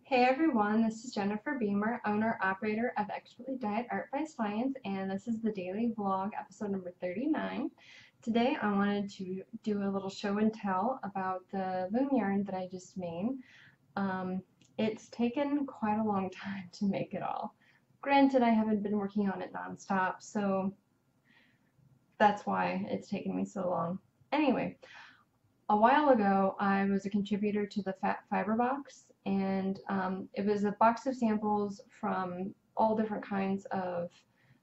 Hey everyone, this is Jennifer Beamer, owner-operator of Expertly Dyed Art by Science, and this is the daily vlog, episode number 39. Today I wanted to do a little show and tell about the loom yarn that I just made. It's taken quite a long time to make it all. Granted, I haven't been working on it non-stop, so that's why it's taken me so long. Anyway, a while ago, I was a contributor to the Fat Fiber box, and it was a box of samples from all different kinds of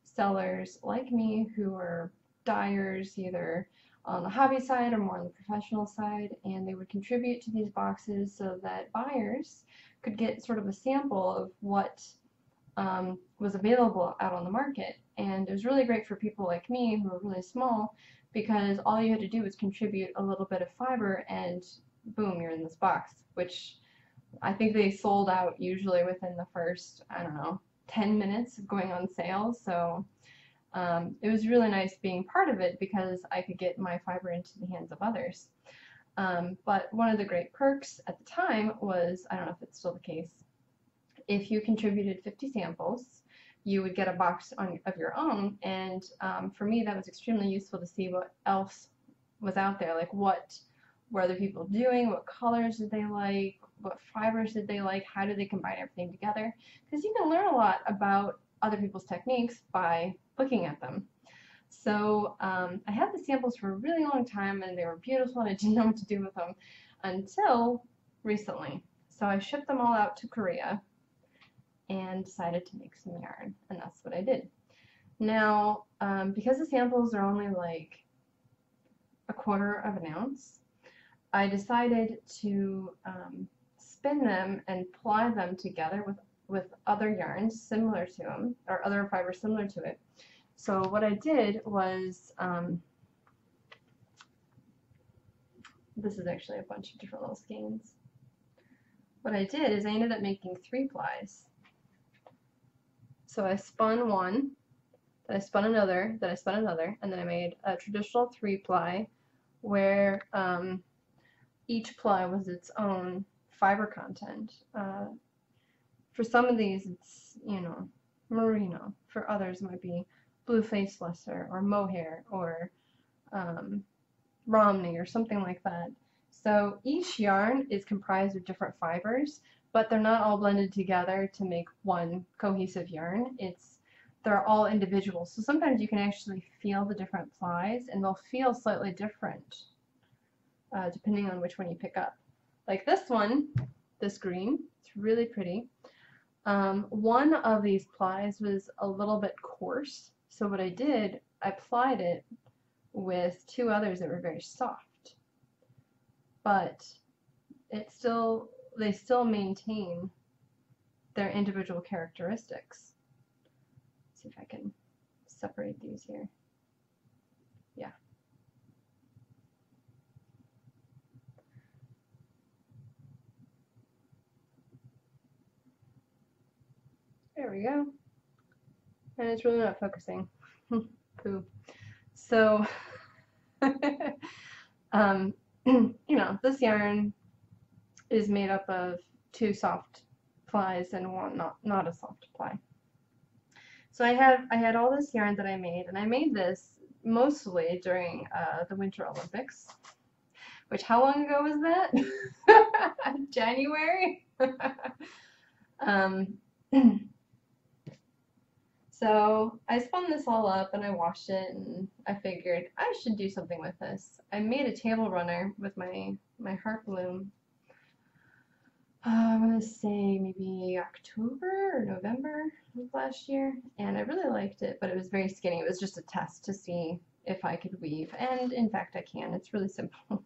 sellers like me who are dyers, either on the hobby side or more on the professional side, and they would contribute to these boxes so that buyers could get sort of a sample of what was available out on the market. And it was really great for people like me who are really small, because all you had to do was contribute a little bit of fiber and boom, you're in this box, which I think they sold out usually within the first, I don't know, 10 minutes of going on sale. So it was really nice being part of it because I could get my fiber into the hands of others. But one of the great perks at the time was, I don't know if it's still the case, if you contributed 50 samples, you would get a box of your own, and for me that was extremely useful to see what else was out there, like what were other people doing, what colors did they like, what fibers did they like, how did they combine everything together, because you can learn a lot about other people's techniques by looking at them. So I had the samples for a really long time and they were beautiful and I didn't know what to do with them until recently. So I shipped them all out to Korea and decided to make some yarn, and that's what I did. Now, because the samples are only like a quarter of an ounce, I decided to spin them and ply them together with other yarns similar to them, or other fibers similar to it. So what I did was, this is actually a bunch of different little skeins. What I did is I ended up making 3 plies. So I spun one, then I spun another, then I spun another, and then I made a traditional 3-ply where each ply was its own fiber content. For some of these it's, you know, merino. For others it might be blue face lesser or mohair or romney or something like that. So each yarn is comprised of different fibers, but they're not all blended together to make one cohesive yarn. They're all individual. So sometimes you can actually feel the different plies and they'll feel slightly different depending on which one you pick up. Like this one, this green, it's really pretty. One of these plies was a little bit coarse, so what I did, I plied it with 2 others that were very soft, but they still maintain their individual characteristics. Let's see if I can separate these here. Yeah. There we go. And it's really not focusing. Poo. So, you know, this yarn is made up of 2 soft plies and one not a soft ply. So I had all this yarn that I made, and I made this mostly during the Winter Olympics, which, how long ago was that? January? So I spun this all up and I washed it, and I figured I should do something with this. I made a table runner with my harp loom. I want to say maybe October or November of last year, and I really liked it, but it was very skinny. It was just a test to see if I could weave, and in fact I can. It's really simple.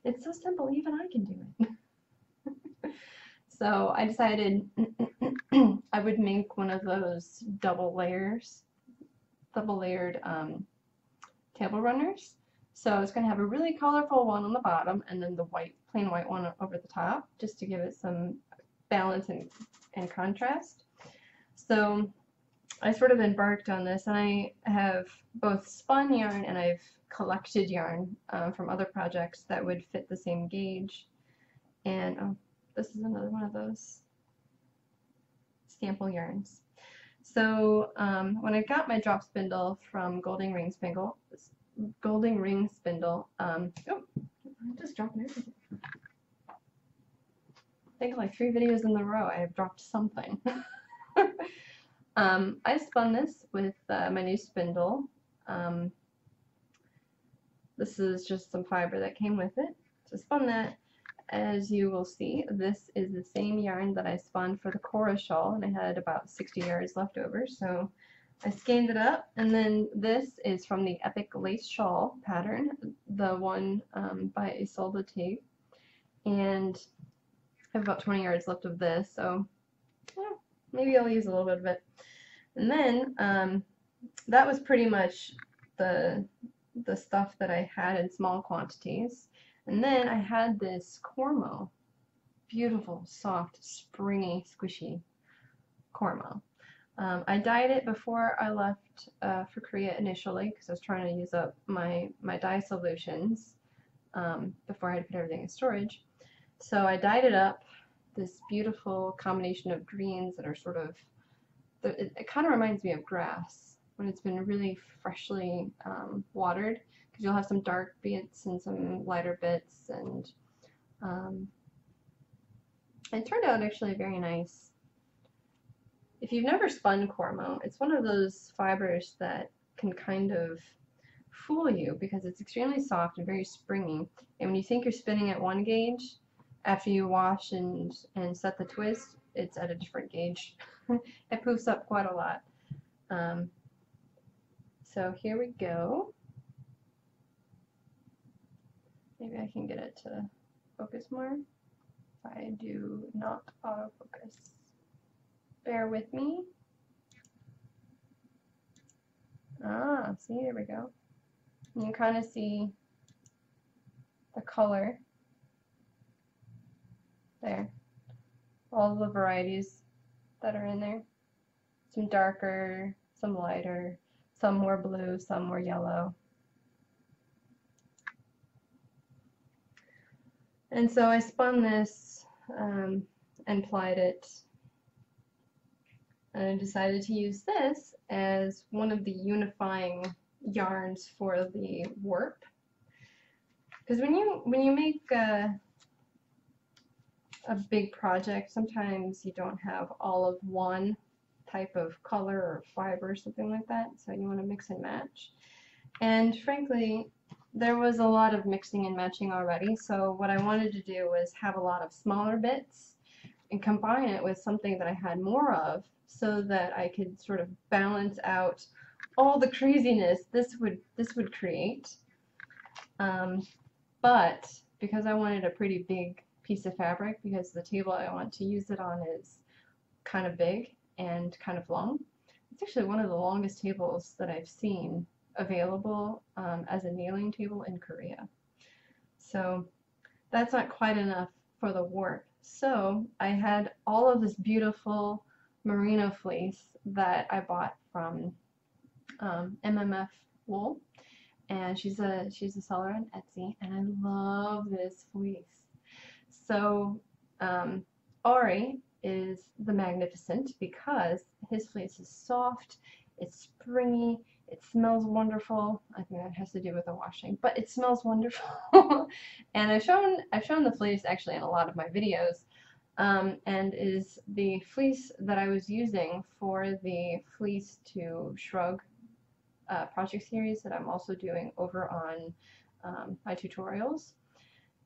It's so simple, even I can do it. So I decided I would make one of those double layered table runners. So it's going to have a really colorful one on the bottom and then the plain white one over the top, just to give it some balance and contrast. So I sort of embarked on this, and I have both spun yarn and I've collected yarn from other projects that would fit the same gauge. And this is another one of those sample yarns. So when I got my drop spindle from Golden Ring Spindle, oh, I'm just dropping everything. I think like 3 videos in a row I have dropped something. I spun this with my new spindle. This is just some fiber that came with it. So I spun that. As you will see, this is the same yarn that I spun for the Cora shawl, and I had about 60 yards left over, so I skeined it up. And then this is from the Epic Lace Shawl pattern, the one by Isolde Tape, and I have about 20 yards left of this, so yeah, maybe I'll use a little bit of it. And then that was pretty much the stuff that I had in small quantities. And then I had this Cormo, beautiful, soft, springy, squishy Cormo. I dyed it before I left for Korea initially because I was trying to use up my dye solutions before I had to put everything in storage. So I dyed it up, this beautiful combination of greens that are sort of, it kind of reminds me of grass when it's been really freshly watered. You'll have some dark bits and some lighter bits, and it turned out actually very nice. If you've never spun Cormo, it's one of those fibers that can kind of fool you because it's extremely soft and very springy, and when you think you're spinning at 1 gauge, after you wash and set the twist, it's at a different gauge. It poofs up quite a lot. So here we go. Maybe I can get it to focus more. If I do not autofocus, bear with me. Ah, see, there we go. You can kind of see the color there. All the varieties that are in there. Some darker, some lighter, some more blue, some more yellow. And so I spun this and plied it, and I decided to use this as one of the unifying yarns for the warp. Because when you make a big project, sometimes you don't have all of one type of color or fiber or something like that, so you want to mix and match. And frankly, there was a lot of mixing and matching already, so what I wanted to do was have a lot of smaller bits and combine it with something that I had more of so that I could sort of balance out all the craziness this would create. But because I wanted a pretty big piece of fabric, because the table I want to use it on is kind of big and kind of long. It's actually one of the longest tables that I've seen available as a kneeling table in Korea. So that's not quite enough for the warp. So I had all of this beautiful merino fleece that I bought from MMF Wool, and she's a seller on Etsy, and I love this fleece. So Ari is the magnificent because his fleece is soft, it's springy, it smells wonderful. I think that has to do with the washing, but it smells wonderful. And I've shown the fleece actually in a lot of my videos, and is the fleece that I was using for the Fleece to Shrug project series that I'm also doing over on my tutorials.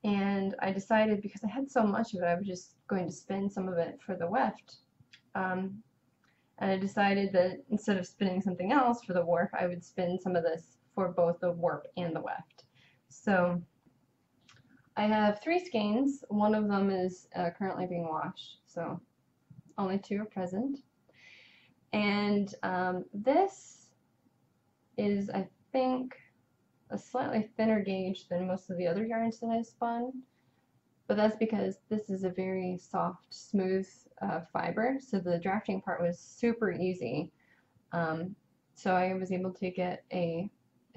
And I decided, because I had so much of it, I was just going to spin some of it for the weft. And I decided that instead of spinning something else for the warp, I would spin some of this for both the warp and the weft. So I have 3 skeins. One of them is currently being washed, so only 2 are present. And this is, I think, a slightly thinner gauge than most of the other yarns that I spun, but that's because this is a very soft, smooth fiber, so the drafting part was super easy. So I was able to get a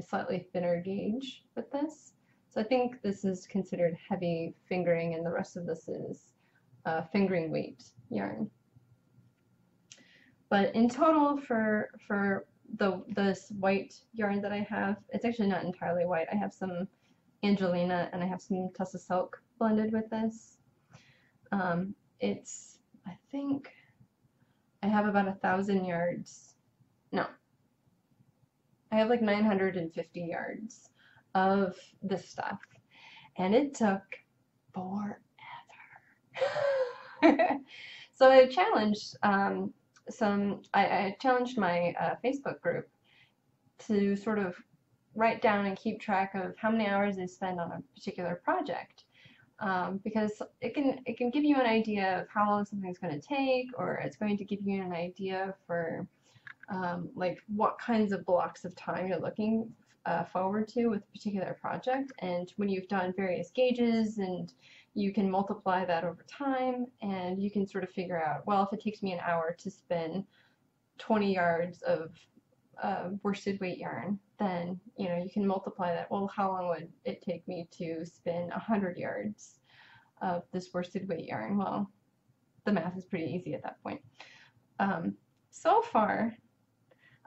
slightly thinner gauge with this. So I think this is considered heavy fingering, and the rest of this is fingering weight yarn. But in total for this white yarn that I have, it's actually not entirely white. I have some Angelina and I have some Tussa Silk blended with this. It's, I think I have about 1,000 yards. No, I have like 950 yards of this stuff, and it took forever. So I challenged I challenged my Facebook group to sort of write down and keep track of how many hours they spend on a particular project, because it can give you an idea of how long something's going to take, or it's going to give you an idea for like what kinds of blocks of time you're looking forward to with a particular project. And when you've done various gauges, and you can multiply that over time, and you can sort of figure out, well, if it takes me an hour to spin 20 yards of worsted weight yarn, then you can multiply that. Well, how long would it take me to spin 100 yards of this worsted weight yarn? Well, the math is pretty easy at that point. So far,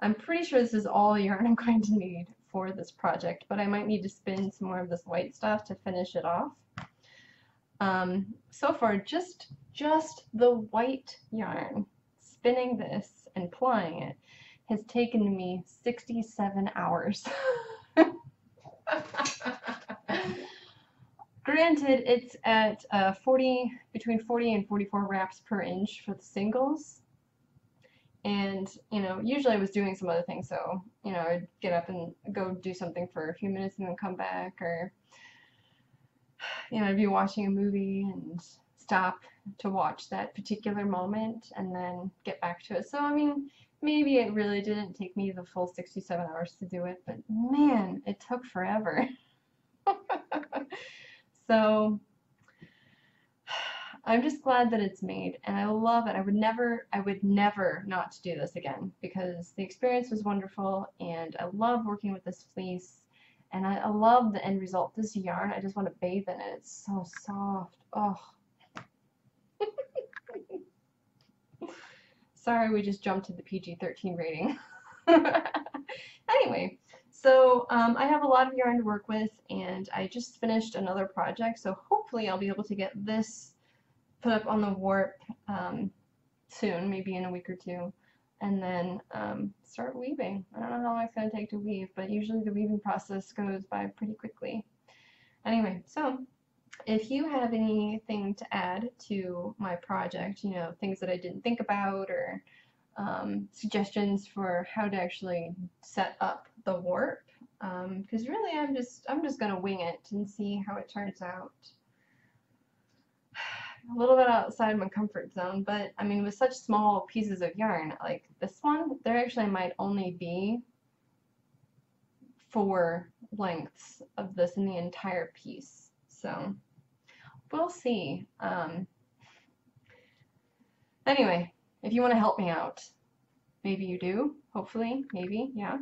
I'm pretty sure this is all yarn I'm going to need for this project, but I might need to spin some more of this white stuff to finish it off. So far, just the white yarn, spinning this and plying it, has taken me 67 hours. Granted, it's at between 40 and 44 wraps per inch for the singles. And, usually I was doing some other things, so, I'd get up and go do something for a few minutes and then come back, or, I'd be watching a movie and stop to watch that particular moment and then get back to it. So, I mean, maybe it really didn't take me the full 67 hours to do it, but man, it took forever. So, I'm just glad that it's made, and I love it. I would never not do this again, because the experience was wonderful, and I love working with this fleece, and I love the end result. This yarn, I just want to bathe in it. It's so soft. Oh. Sorry, we just jumped to the PG-13 rating. Anyway, so I have a lot of yarn to work with, and I just finished another project, so hopefully I'll be able to get this put up on the warp soon, maybe in a week or two, and then start weaving. I don't know how long it's going to take to weave, but usually the weaving process goes by pretty quickly. Anyway, so if you have anything to add to my project, things that I didn't think about, or suggestions for how to actually set up the warp, because really I'm just going to wing it and see how it turns out. A little bit outside my comfort zone, but I mean, with such small pieces of yarn like this one, there actually might only be 4 lengths of this in the entire piece, so we'll see. Anyway, if you want to help me out, maybe you do, hopefully, maybe, yeah,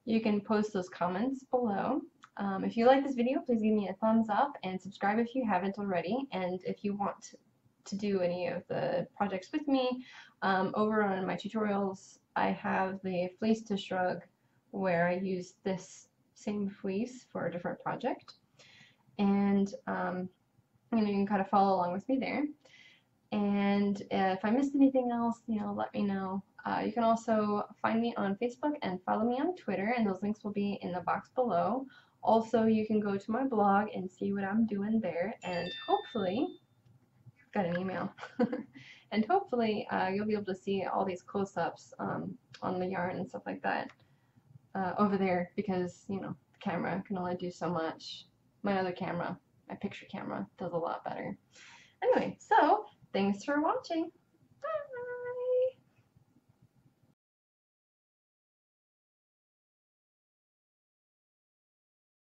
you can post those comments below. If you like this video, please give me a thumbs up and subscribe if you haven't already. And if you want to do any of the projects with me, over on my tutorials, I have the Fleece to Shrug, where I use this same fleece for a different project. And you can kind of follow along with me there. And if I missed anything else, let me know. You can also find me on Facebook and follow me on Twitter, and those links will be in the box below. Also, you can go to my blog and see what I'm doing there, and hopefully, got an email, and hopefully you'll be able to see all these close-ups on the yarn and stuff like that over there, because, the camera can only do so much. My other camera, my picture camera, does a lot better. Anyway, so thanks for watching.